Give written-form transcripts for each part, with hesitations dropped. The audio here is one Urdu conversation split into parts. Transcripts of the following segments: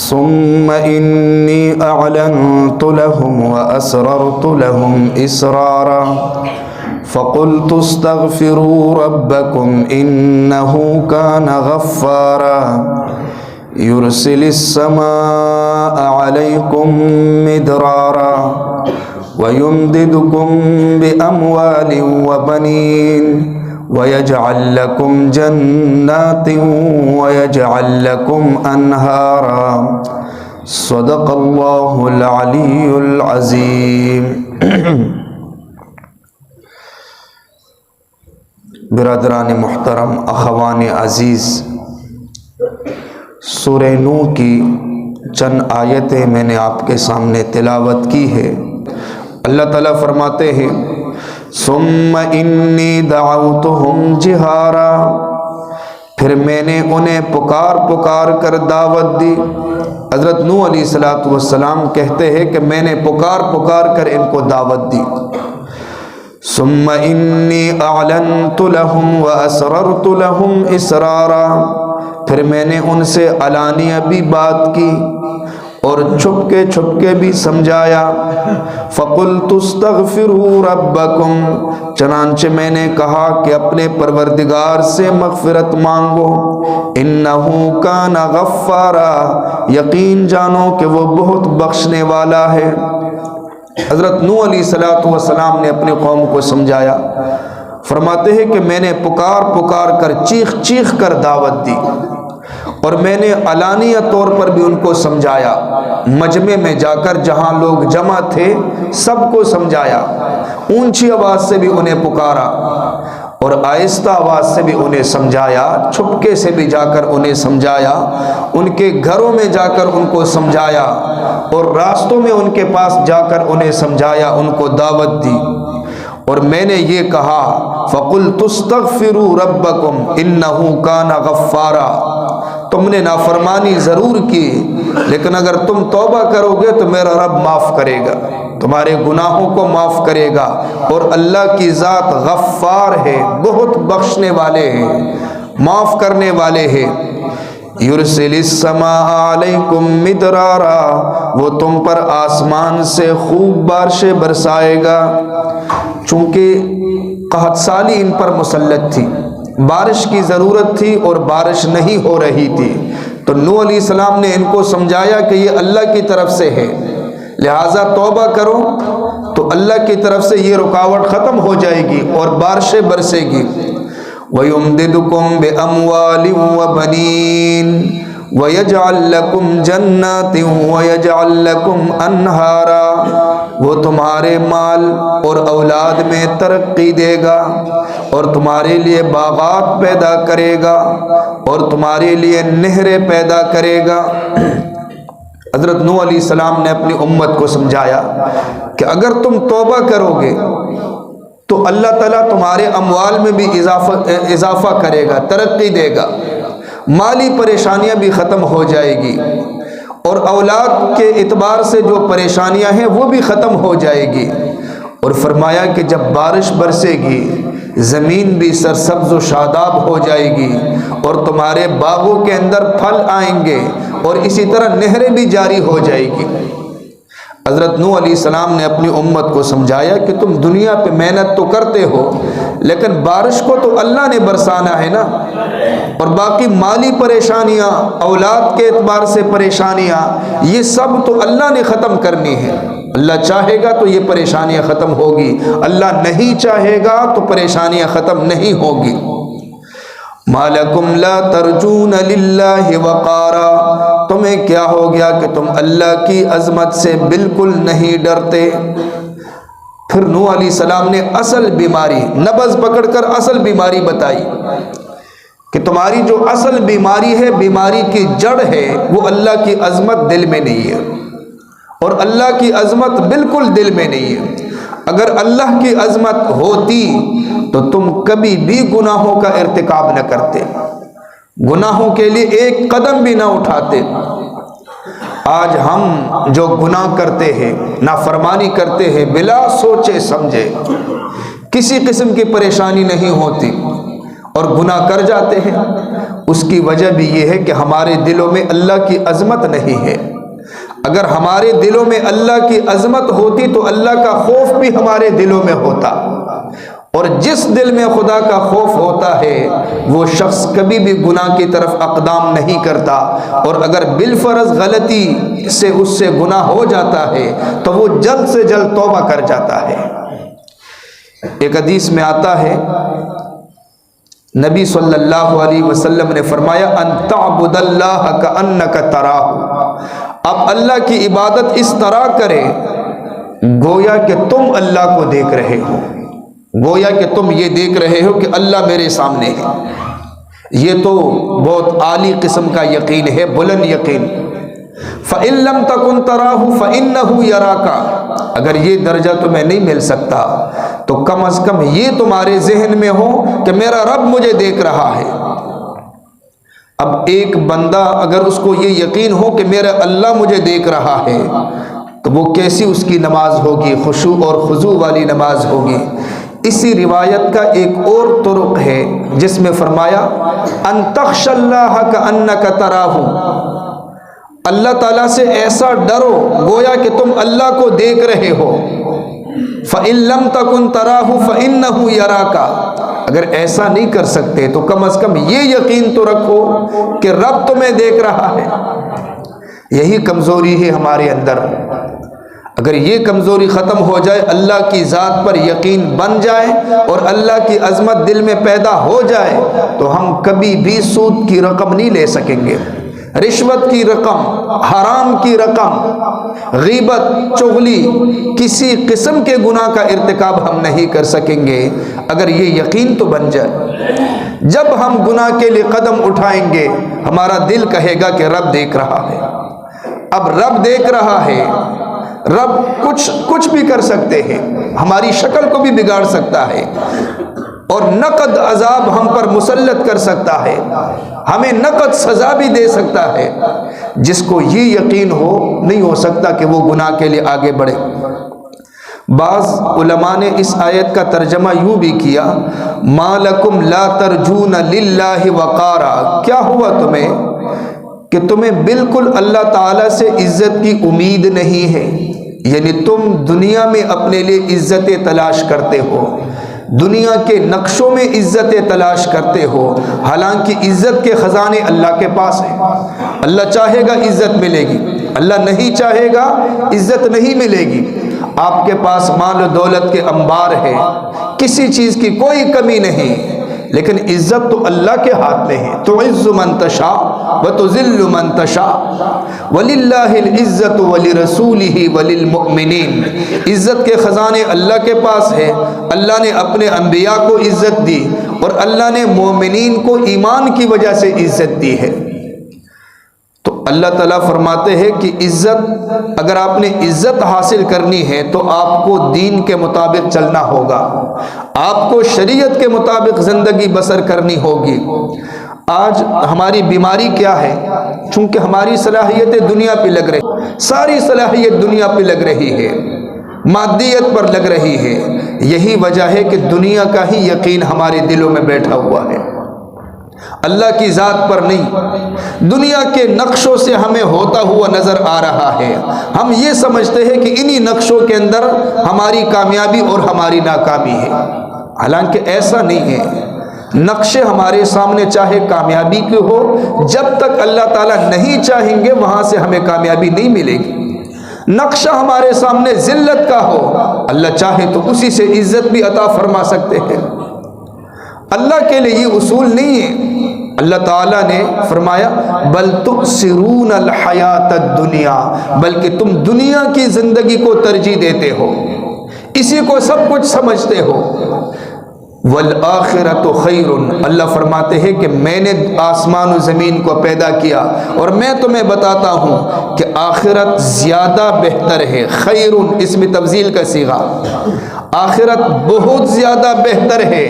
ثم إني أعلنت لهم وأسررت لهم إسرارا فقلت استغفروا ربكم إنه كان غفارا يرسل السماء عليكم مدرارا ويمددكم بأموال وبنين ويجعل لكم جنات ويجعل لكم أنهارا صدق الله العلي العظيم. برادران محترم، اخوان عزیز، سورہ نوح کی چند آیتیں میں نے آپ کے سامنے تلاوت کی ہے۔ اللہ تعالیٰ فرماتے ہیں ثم انی دعوتہم جہارا، پھر میں نے انہیں پکار پکار کر دعوت دی۔ حضرت نوح علیہ السلام کہتے ہیں کہ میں نے پکار پکار کر ان کو دعوت دی۔ ثم انی اعلنت لهم واسررت لهم اسرارا، پھر میں نے ان سے علانیہ بھی بات کی اور چھپ کے بھی سمجھایا۔ فقلت استغفروا ربکم، چنانچہ میں نے کہا کہ اپنے پروردگار سے مغفرت مانگو۔ انہ کان غفارا، یقین جانو کہ وہ بہت بخشنے والا ہے۔ حضرت نوح علیہ السلام نے اپنے قوم کو سمجھایا۔ فرماتے ہیں کہ میں نے پکار پکار کر چیخ چیخ کر دعوت دی، اور میں نے علانیہ طور پر بھی ان کو سمجھایا۔ مجمع میں جا کر جہاں لوگ جمع تھے سب کو سمجھایا، اونچی آواز سے بھی انہیں پکارا اور آہستہ آواز سے بھی انہیں سمجھایا، چھپکے سے بھی جا کر انہیں سمجھایا، ان کے گھروں میں جا کر ان کو سمجھایا، اور راستوں میں ان کے پاس جا کر انہیں سمجھایا، ان کو دعوت دی۔ اور میں نے یہ کہا فَقُلْتُ اسْتَغْفِرُوا رَبَّكُمْ إِنَّهُ كَانَ غَفَّارًا، تم نے نافرمانی ضرور کی، لیکن اگر تم توبہ کرو گے تو میرا رب معاف کرے گا، تمہارے گناہوں کو معاف کرے گا، اور اللہ کی ذات غفار ہے، بہت بخشنے والے ہیں، معاف کرنے والے ہیں۔ یرسل السماء علیکم مدرارا، وہ تم پر آسمان سے خوب بارشیں برسائے گا۔ چونکہ قحط سالی ان پر مسلط تھی، بارش کی ضرورت تھی اور بارش نہیں ہو رہی تھی، تو نوح علیہ السلام نے ان کو سمجھایا کہ یہ اللہ کی طرف سے ہے، لہٰذا توبہ کرو تو اللہ کی طرف سے یہ رکاوٹ ختم ہو جائے گی اور بارشیں برسے گی۔ وَيُمْدِدُكُمْ بِأَمْوَالٍ وَبَنِينَ وَيَجْعَلْ لَكُمْ جَنَّاتٍ وَيَجْعَلْ لَكُمْ أَنْهَارًا، وہ تمہارے مال اور اولاد میں ترقی دے گا اور تمہارے لیے باغات پیدا کرے گا اور تمہارے لیے نہریں پیدا کرے گا۔ حضرت نوح علیہ السلام نے اپنی امت کو سمجھایا کہ اگر تم توبہ کرو گے تو اللہ تعالیٰ تمہارے اموال میں بھی اضافہ کرے گا، ترقی دے گا، مالی پریشانیاں بھی ختم ہو جائے گی، اور اولاد کے اعتبار سے جو پریشانیاں ہیں وہ بھی ختم ہو جائے گی۔ اور فرمایا کہ جب بارش برسے گی زمین بھی سرسبز و شاداب ہو جائے گی، اور تمہارے باغوں کے اندر پھل آئیں گے، اور اسی طرح نہریں بھی جاری ہو جائے گی۔ حضرت نوح علیہ السلام نے اپنی امت کو سمجھایا کہ تم دنیا پہ محنت تو کرتے ہو، لیکن بارش کو تو اللہ نے برسانا ہے نا، اور باقی مالی پریشانیاں، اولاد کے اعتبار سے پریشانیاں، یہ سب تو اللہ نے ختم کرنی ہے۔ اللہ چاہے گا تو یہ پریشانیاں ختم ہوگی، اللہ نہیں چاہے گا تو پریشانیاں ختم نہیں ہوگی۔ مَا لَكُمْ لَا تَرْجُونَ لِلَّهِ وَقَارًا، تمہیں کیا ہو گیا کہ تم اللہ کی عظمت سے بالکل نہیں ڈرتے؟ پھر نوح علیہ السلام نے اصل بیماری نبض پکڑ کر اصل بیماری بتائی کہ تمہاری جو اصل بیماری ہے، بیماری کی جڑ ہے، وہ اللہ کی عظمت دل میں نہیں ہے، اور اللہ کی عظمت بالکل دل میں نہیں ہے۔ اگر اللہ کی عظمت ہوتی تو تم کبھی بھی گناہوں کا ارتکاب نہ کرتے، گناہوں کے لیے ایک قدم بھی نہ اٹھاتے۔ آج ہم جو گناہ کرتے ہیں، نافرمانی کرتے ہیں، بلا سوچے سمجھے، کسی قسم کی پریشانی نہیں ہوتی، اور گناہ کر جاتے ہیں، اس کی وجہ بھی یہ ہے کہ ہمارے دلوں میں اللہ کی عظمت نہیں ہے۔ اگر ہمارے دلوں میں اللہ کی عظمت ہوتی تو اللہ کا خوف بھی ہمارے دلوں میں ہوتا، اور جس دل میں خدا کا خوف ہوتا ہے وہ شخص کبھی بھی گناہ کی طرف اقدام نہیں کرتا، اور اگر بالفرض غلطی سے اس سے گناہ ہو جاتا ہے تو وہ جلد سے جلد توبہ کر جاتا ہے۔ ایک حدیث میں آتا ہے، نبی صلی اللہ علیہ وسلم نے فرمایا ان تعبد اللہ کأنک تراہ، آپ اللہ کی عبادت اس طرح کرے گویا کہ تم اللہ کو دیکھ رہے ہو، گویا کہ تم یہ دیکھ رہے ہو کہ اللہ میرے سامنے ہے۔ یہ تو بہت عالی قسم کا یقین ہے، بلند یقین۔ فَإِن لَّمْ تَكُن تَرَاهُ فَإِنَّهُ يَرَاكَ، اگر یہ درجہ تمہیں نہیں مل سکتا تو کم از کم یہ تمہارے ذہن میں ہو کہ میرا رب مجھے دیکھ رہا ہے۔ اب ایک بندہ اگر اس کو یہ یقین ہو کہ میرا اللہ مجھے دیکھ رہا ہے تو وہ کیسی اس کی نماز ہوگی، خشوع اور خضوع والی نماز ہوگی۔ اسی روایت کا ایک اور طرق ہے جس میں فرمایا ان تخشى اللہ کأنک تراہ، اللہ تعالیٰ سے ایسا ڈرو گویا کہ تم اللہ کو دیکھ رہے ہو۔ فَإِن لَّمْ تَكُن تَرَاهُ فَإِنَّهُ يَرَاكَ، اگر ایسا نہیں کر سکتے تو کم از کم یہ یقین تو رکھو کہ رب تمہیں دیکھ رہا ہے۔ یہی کمزوری ہے ہمارے اندر، اگر یہ کمزوری ختم ہو جائے، اللہ کی ذات پر یقین بن جائے اور اللہ کی عظمت دل میں پیدا ہو جائے تو ہم کبھی بھی سود کی رقم نہیں لے سکیں گے، رشوت کی رقم، حرام کی رقم، غیبت، چغلی، کسی قسم کے گناہ کا ارتکاب ہم نہیں کر سکیں گے اگر یہ یقین تو بن جائے۔ جب ہم گناہ کے لیے قدم اٹھائیں گے ہمارا دل کہے گا کہ رب دیکھ رہا ہے۔ اب رب دیکھ رہا ہے، رب کچھ بھی کر سکتے ہیں، ہماری شکل کو بھی بگاڑ سکتا ہے اور نقد عذاب ہم پر مسلط کر سکتا ہے، ہمیں نقد سزا بھی دے سکتا ہے۔ جس کو یہ یقین ہو نہیں ہو سکتا کہ وہ گناہ کے لیے آگے بڑھے۔ بعض علماء نے اس آیت کا ترجمہ یوں بھی کیا ما لکم لا ترجون للہ وقارا، کیا ہوا تمہیں کہ تمہیں بالکل اللہ تعالیٰ سے عزت کی امید نہیں ہے، یعنی تم دنیا میں اپنے لیے عزتیں تلاش کرتے ہو، دنیا کے نقشوں میں عزتیں تلاش کرتے ہو، حالانکہ عزت کے خزانے اللہ کے پاس ہیں۔ اللہ چاہے گا عزت ملے گی، اللہ نہیں چاہے گا عزت نہیں ملے گی۔ آپ کے پاس مال و دولت کے انبار ہے، کسی چیز کی کوئی کمی نہیں، لیکن عزت تو اللہ کے ہاتھ میں ہے۔ تعز من تشاء وتذل من تشاء وللہ العزت ولرسولہ وللمؤمنین، عزت کے خزانے اللہ کے پاس ہے۔ اللہ نے اپنے انبیاء کو عزت دی اور اللہ نے مومنین کو ایمان کی وجہ سے عزت دی ہے۔ تو اللہ تعالیٰ فرماتے ہیں کہ عزت، اگر آپ نے عزت حاصل کرنی ہے تو آپ کو دین کے مطابق چلنا ہوگا، آپ کو شریعت کے مطابق زندگی بسر کرنی ہوگی۔ آج ہماری بیماری کیا ہے؟ چونکہ ہماری صلاحیتیں دنیا پہ لگ رہی، ساری صلاحیت دنیا پہ لگ رہی ہے، مادیت پر لگ رہی ہے۔ یہی وجہ ہے کہ دنیا کا ہی یقین ہمارے دلوں میں بیٹھا ہوا ہے، اللہ کی ذات پر نہیں۔ دنیا کے نقشوں سے ہمیں ہوتا ہوا نظر آ رہا ہے، ہم یہ سمجھتے ہیں کہ انہی نقشوں کے اندر ہماری کامیابی اور ہماری ناکامی ہے، حالانکہ ایسا نہیں ہے۔ نقشے ہمارے سامنے چاہے کامیابی کے ہو، جب تک اللہ تعالیٰ نہیں چاہیں گے وہاں سے ہمیں کامیابی نہیں ملے گی۔ نقشہ ہمارے سامنے ذلت کا ہو، اللہ چاہے تو اسی سے عزت بھی عطا فرما سکتے ہیں۔ اللہ کے لیے یہ اصول نہیں ہے۔ اللہ تعالیٰ نے فرمایا بل تؤثرون الحیات الدنیا، بلکہ تم دنیا کی زندگی کو ترجیح دیتے ہو، اسی کو سب کچھ سمجھتے ہو۔ والآخرۃ خیر، اللہ فرماتے ہیں کہ میں نے آسمان و زمین کو پیدا کیا اور میں تمہیں بتاتا ہوں کہ آخرت زیادہ بہتر ہے۔ خیر اس میں تفضیل کا صیغہ، آخرت بہت زیادہ بہتر ہے۔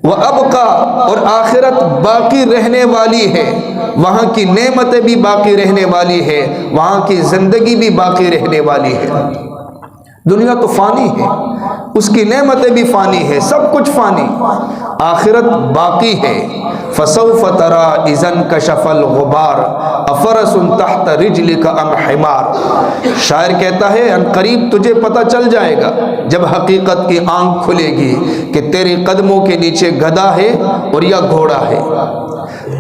وَأَبْقَى، اور آخرت باقی رہنے والی ہے، وہاں کی نعمتیں بھی باقی رہنے والی ہے، وہاں کی زندگی بھی باقی رہنے والی ہے۔ دنیا تو فانی ہے، اس کی نعمتیں بھی فانی ہے، سب کچھ فانی، آخرت باقی ہے۔ فسوف تری اذا انکشف الغبار افرس تحت رجلک ام حمار۔ شاعر کہتا ہے ان قریب تجھے پتہ چل جائے گا جب حقیقت کی آنکھ کھلے گی کہ تیرے قدموں کے نیچے گدھا ہے اور یا گھوڑا ہے۔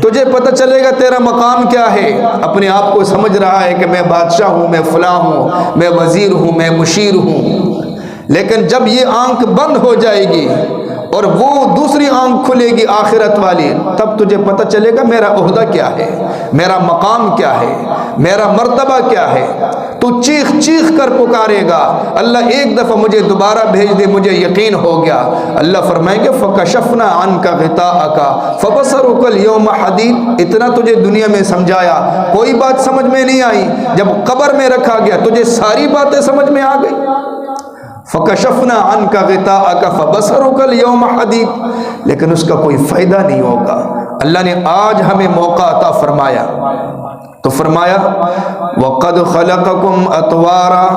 تجھے پتہ چلے گا تیرا مقام کیا ہے۔ اپنے آپ کو سمجھ رہا ہے کہ میں بادشاہ ہوں، میں فلاں ہوں، میں وزیر ہوں، میں مشیر ہوں، لیکن جب یہ آنکھ بند ہو جائے گی اور وہ دوسری آنکھ کھلے گی آخرت والی، تب تجھے پتہ چلے گا میرا عہدہ کیا ہے، میرا مقام کیا ہے، میرا مرتبہ کیا ہے۔ تو چیخ چیخ کر پکارے گا اللہ ایک دفعہ مجھے دوبارہ بھیج دے، مجھے یقین ہو گیا۔ اللہ فرمائیں گے فَكَشَفْنَا عَنْكَ غِطَاءَكَ فَبَصَرُكَ الْيَوْمَ حَدِيدٌ۔ اتنا تجھے دنیا میں سمجھایا، کوئی بات سمجھ میں نہیں آئی، جب قبر میں رکھا گیا تجھے ساری باتیں سمجھ میں آ گئی۔ فَكَشَفْنَا عَنْكَ غِطَاءَكَ فَبَصَرُكَ الْيَوْمَ حَدِيدٌ، لیکن اس کا کوئی فائدہ نہیں ہوگا۔ اللہ نے آج ہمیں موقع عطا فرمایا تو فرمایا وَقَدْ خَلَقَكُمْ أَطْوَارًا،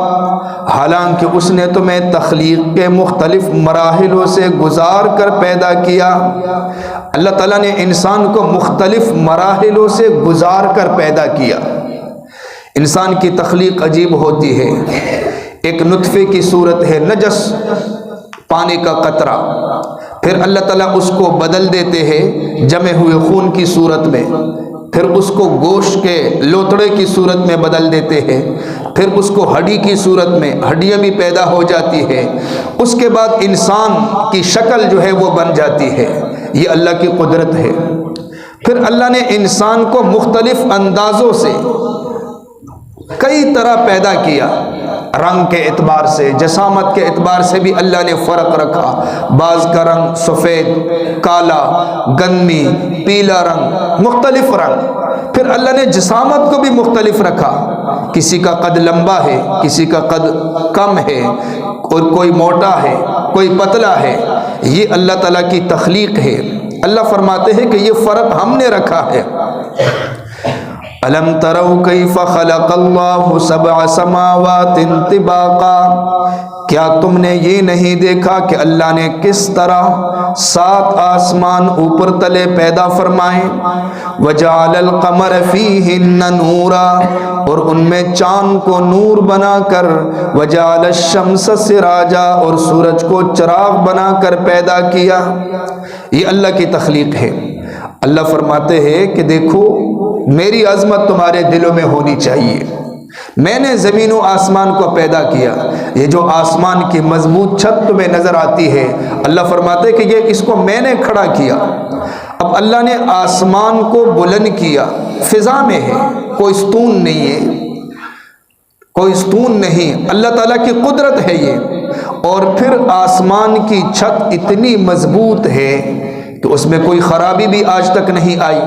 حالانکہ اس نے تمہیں تخلیق کے مختلف مراحلوں سے گزار کر پیدا کیا۔ اللہ تعالیٰ نے انسان کو مختلف مراحلوں سے گزار کر پیدا کیا۔ انسان کی تخلیق عجیب ہوتی ہے، ایک نطفے کی صورت ہے، نجس پانی کا قطرہ، پھر اللہ تعالیٰ اس کو بدل دیتے ہیں جمے ہوئے خون کی صورت میں، پھر اس کو گوشت کے لوتڑے کی صورت میں بدل دیتے ہیں، پھر اس کو ہڈی کی صورت میں، ہڈیاں بھی پیدا ہو جاتی ہے، اس کے بعد انسان کی شکل جو ہے وہ بن جاتی ہے۔ یہ اللہ کی قدرت ہے۔ پھر اللہ نے انسان کو مختلف اندازوں سے کئی طرح پیدا کیا، رنگ کے اعتبار سے، جسامت کے اعتبار سے بھی اللہ نے فرق رکھا، بعض کا رنگ سفید، کالا، گندمی، پیلا رنگ، مختلف رنگ۔ پھر اللہ نے جسامت کو بھی مختلف رکھا، کسی کا قد لمبا ہے، کسی کا قد کم ہے، اور کوئی موٹا ہے، کوئی پتلا ہے۔ یہ اللہ تعالیٰ کی تخلیق ہے۔ اللہ فرماتے ہیں کہ یہ فرق ہم نے رکھا ہے۔ أَلَمْ تَرَوْا كَيْفَ خَلَقَ اللَّهُ سَبْعَ سَمَاوَاتٍ طِبَاقًا، کیا تم نے یہ نہیں دیکھا کہ اللہ نے کس طرح 7 آسمان اوپر تلے پیدا فرمائے، وَجَعَلَ الْقَمَرَ فِيهِنَّ نُورًا، اور ان میں چاند کو نور بنا کر، وَجَعَلَ الشَّمْسَ سِرَاجًا، اور سورج کو چراغ بنا کر پیدا کیا۔ یہ اللہ کی تخلیق ہے۔ اللہ فرماتے ہیں کہ دیکھو میری عظمت تمہارے دلوں میں ہونی چاہیے۔ میں نے زمین و آسمان کو پیدا کیا۔ یہ جو آسمان کی مضبوط چھت تمہیں نظر آتی ہے، اللہ فرماتے ہیں کہ یہ اس کو میں نے کھڑا کیا۔ اب اللہ نے آسمان کو بلند کیا، فضا میں ہے، کوئی ستون نہیں ہے، کوئی ستون نہیں، اللہ تعالیٰ کی قدرت ہے یہ۔ اور پھر آسمان کی چھت اتنی مضبوط ہے کہ اس میں کوئی خرابی بھی آج تک نہیں آئی۔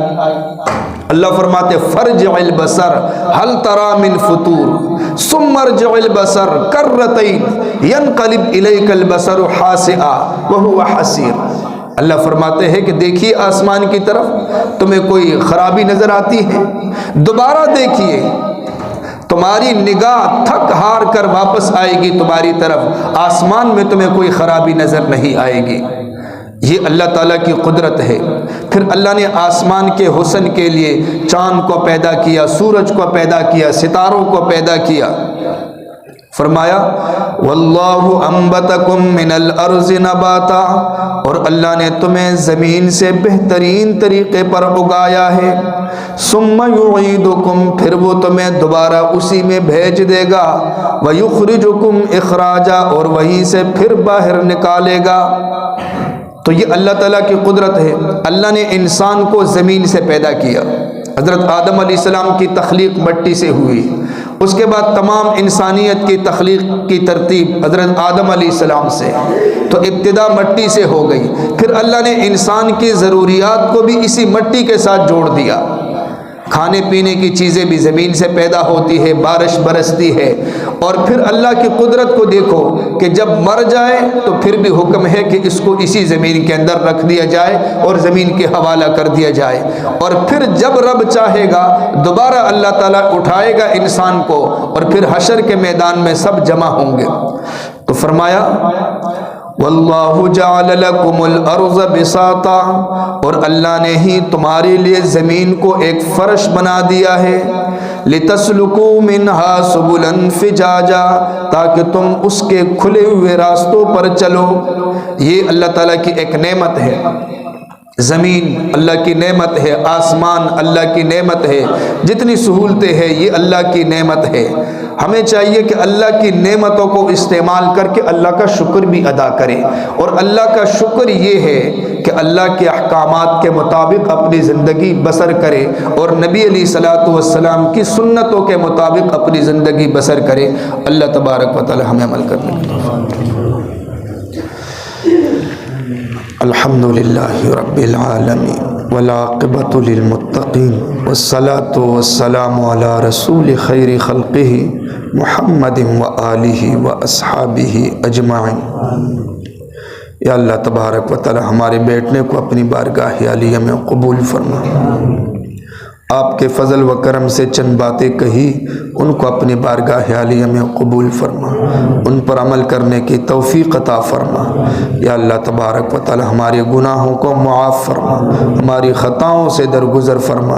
اللہ فرماتے فرجع البصر هل ترى من فطور ثم ارجع البصر کرتین ينقلب الیک البصر خاسئا وهو حسیر۔ اللہ فرماتے ہیں کہ دیکھیے آسمان کی طرف، تمہیں کوئی خرابی نظر آتی ہے، دوبارہ دیکھیے، تمہاری نگاہ تھک ہار کر واپس آئے گی تمہاری طرف، آسمان میں تمہیں کوئی خرابی نظر نہیں آئے گی۔ یہ اللہ تعالیٰ کی قدرت ہے۔ پھر اللہ نے آسمان کے حسن کے لیے چاند کو پیدا کیا، سورج کو پیدا کیا، ستاروں کو پیدا کیا۔ فرمایا واللہ انبتکم من الارض نباتا، اور اللہ نے تمہیں زمین سے بہترین طریقے پر اگایا ہے۔ ثم یعیدکم، پھر وہ تمہیں دوبارہ اسی میں بھیج دے گا۔ ویخرجکم اخراجا، اور وہیں سے پھر باہر نکالے گا۔ تو یہ اللہ تعالیٰ کی قدرت ہے۔ اللہ نے انسان کو زمین سے پیدا کیا، حضرت آدم علیہ السلام کی تخلیق مٹی سے ہوئی، اس کے بعد تمام انسانیت کی تخلیق کی ترتیب حضرت آدم علیہ السلام سے، تو ابتدا مٹی سے ہو گئی۔ پھر اللہ نے انسان کی ضروریات کو بھی اسی مٹی کے ساتھ جوڑ دیا۔ کھانے پینے کی چیزیں بھی زمین سے پیدا ہوتی ہے، بارش برستی ہے۔ اور پھر اللہ کی قدرت کو دیکھو کہ جب مر جائے تو پھر بھی حکم ہے کہ اس کو اسی زمین کے اندر رکھ دیا جائے اور زمین کے حوالہ کر دیا جائے۔ اور پھر جب رب چاہے گا دوبارہ اللہ تعالیٰ اٹھائے گا انسان کو، اور پھر حشر کے میدان میں سب جمع ہوں گے۔ تو فرمایا واللہ جعل لکم الارض بساطا، اور اللہ نے ہی تمہارے لیے زمین کو ایک فرش بنا دیا ہے، لتسلکوا منہا سبلا فجاجا، تاکہ تم اس کے کھلے ہوئے راستوں پر چلو۔ یہ اللہ تعالیٰ کی ایک نعمت ہے، زمین اللہ کی نعمت ہے، آسمان اللہ کی نعمت ہے، جتنی سہولتیں ہیں یہ اللہ کی نعمت ہے۔ ہمیں چاہیے کہ اللہ کی نعمتوں کو استعمال کر کے اللہ کا شکر بھی ادا کریں، اور اللہ کا شکر یہ ہے کہ اللہ کے احکامات کے مطابق اپنی زندگی بسر کرے، اور نبی علیہ الصلوۃ والسلام کی سنتوں کے مطابق اپنی زندگی بسر کرے۔ اللہ تبارک و تعالی ہمیں عمل کرنے کی توفیق۔ الحمدللہ رب العالمین والعاقبۃ للمتقین والصلاۃ والسلام علی رسول خیر خلقہ محمد وآلہ واصحابہ اجمعین۔ یا اللہ تبارک و تعالی ہمارے بیٹھنے کو اپنی بارگاہ عالیہ میں قبول فرما، آپ کے فضل و کرم سے چند باتیں کہی ان کو اپنی بارگاہ عالیہ میں قبول فرما، ان پر عمل کرنے کی توفیق عطا فرما۔ یا اللہ تبارک و تعالی ہمارے گناہوں کو معاف فرما، ہماری خطاؤں سے درگزر فرما۔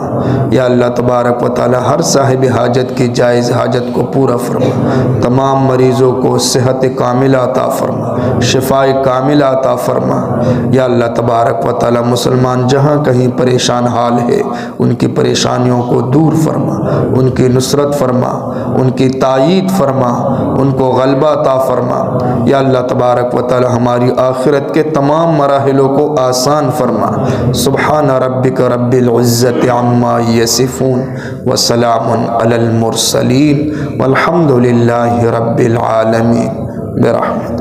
یا اللہ تبارک و تعالی ہر صاحب حاجت کی جائز حاجت کو پورا فرما، تمام مریضوں کو صحت کاملہ عطا فرما، شفاء کاملہ عطا فرما۔ یا اللہ تبارک و تعالی مسلمان جہاں کہیں پریشان حال ہے ان کی پریشانیوں کو دور فرما، ان کی نصرت فرما، ان کی تائید فرما، ان کو غلبہ عطا فرما۔ یا اللہ تبارک و تعالی ہماری آخرت کے تمام مراحلوں کو آسان فرما۔ سبحان ربک رب العزت عما یصفون وسلام علی المرسلین والحمد للہ رب العالمین برحمتہ۔